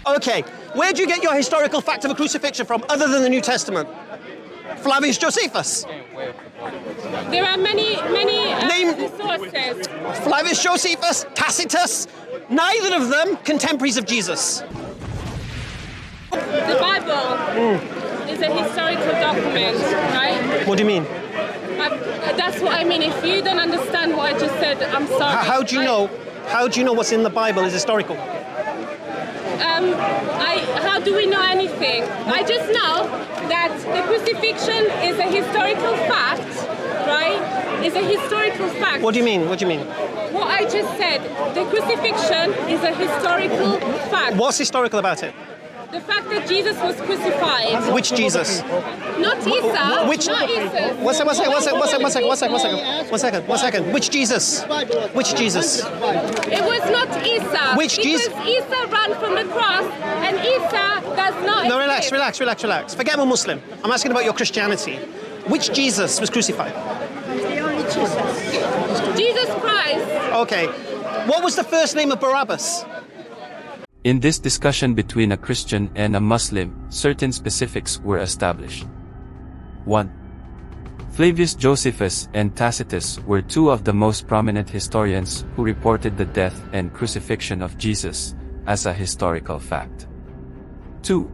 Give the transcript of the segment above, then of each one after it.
Okay, where do you get your historical fact of a crucifixion from, other than the New Testament? Flavius Josephus. There are many sources. Flavius Josephus, Tacitus, neither of them contemporaries of Jesus. The Bible is a historical document, right? What do you mean? That's what I mean. If you don't understand what I just said, I'm sorry. How do you know? How do you know what's in the Bible is historical? How do we know anything? I just know that the crucifixion is a historical fact, right? It's a historical fact. What do you mean? What do you mean? What I just said, the crucifixion is a historical fact. What's historical about it? The fact that Jesus was crucified. Which Jesus? Not Isa. Which? Not Isa. One second. Which Jesus? Which Jesus? It was not Isa. Which Jesus? Because Isa ran from the cross, and Isa does not. No, relax. Forget I'm a Muslim. I'm asking about your Christianity. Which Jesus was crucified? The only Jesus. Jesus Christ. Okay. What was the first name of Barabbas? In this discussion between a Christian and a Muslim, certain specifics were established. 1. Flavius Josephus and Tacitus were two of the most prominent historians who reported the death and crucifixion of Jesus as a historical fact. 2.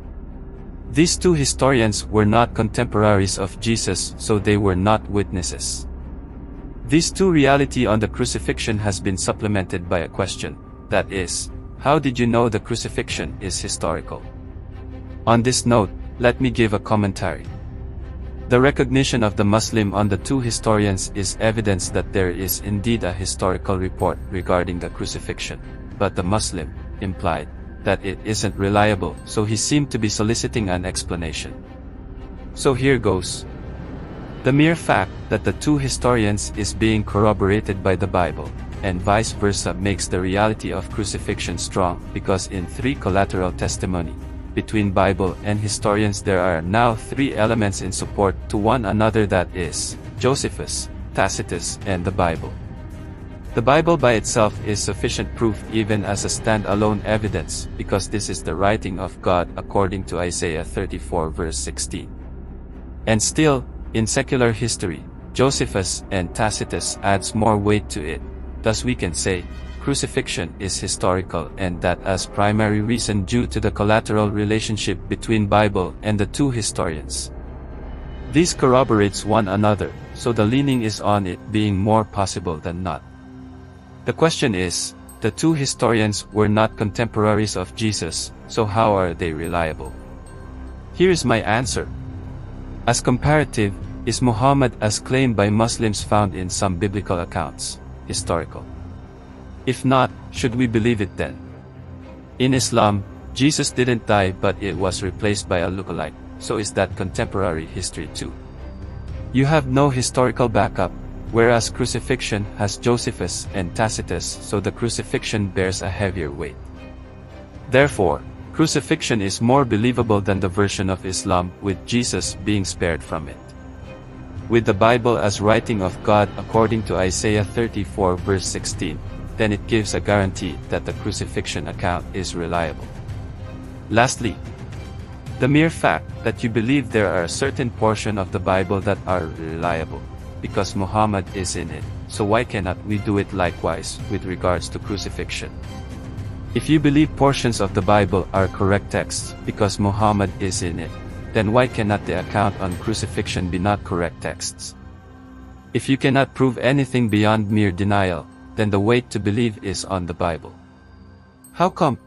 These two historians were not contemporaries of Jesus, so they were not witnesses. This two reality on the crucifixion has been supplemented by a question, that is, how did you know the crucifixion is historical? On this note, let me give a commentary. The recognition of the Muslim on the two historians is evidence that there is indeed a historical report regarding the crucifixion, but the Muslim implied that it isn't reliable, so he seemed to be soliciting an explanation. So here goes. The mere fact that the two historians is being corroborated by the Bible, and vice versa, makes the reality of crucifixion strong, because in three collateral testimony between Bible and historians there are now three elements in support to one another, that is, Josephus, Tacitus, and the Bible. The Bible by itself is sufficient proof even as a stand-alone evidence, because this is the writing of God according to Isaiah 34 verse 16. And still, in secular history, Josephus and Tacitus adds more weight to it. Thus we can say, crucifixion is historical, and that as primary reason due to the collateral relationship between Bible and the two historians. This corroborates one another, so the leaning is on it being more possible than not. The question is, the two historians were not contemporaries of Jesus, so how are they reliable? Here is my answer. As comparative, is Muhammad as claimed by Muslims found in some biblical accounts historical? If not, should we believe it then? In Islam, Jesus didn't die but it was replaced by a lookalike, so is that contemporary history too? You have no historical backup, whereas crucifixion has Josephus and Tacitus, so the crucifixion bears a heavier weight. Therefore, crucifixion is more believable than the version of Islam with Jesus being spared from it. With the Bible as writing of God according to Isaiah 34 verse 16, then it gives a guarantee that the crucifixion account is reliable. Lastly, the mere fact that you believe there are a certain portion of the Bible that are reliable, because Muhammad is in it, so why cannot we do it likewise with regards to crucifixion? If you believe portions of the Bible are correct texts because Muhammad is in it, then why cannot the account on crucifixion be not correct texts? If you cannot prove anything beyond mere denial, then the weight to believe is on the Bible. How come?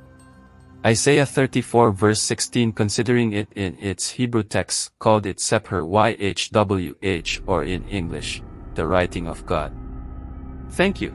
Isaiah 34 verse 16, considering it in its Hebrew text, called it Sephir YHWH, or in English, the writing of God. Thank you.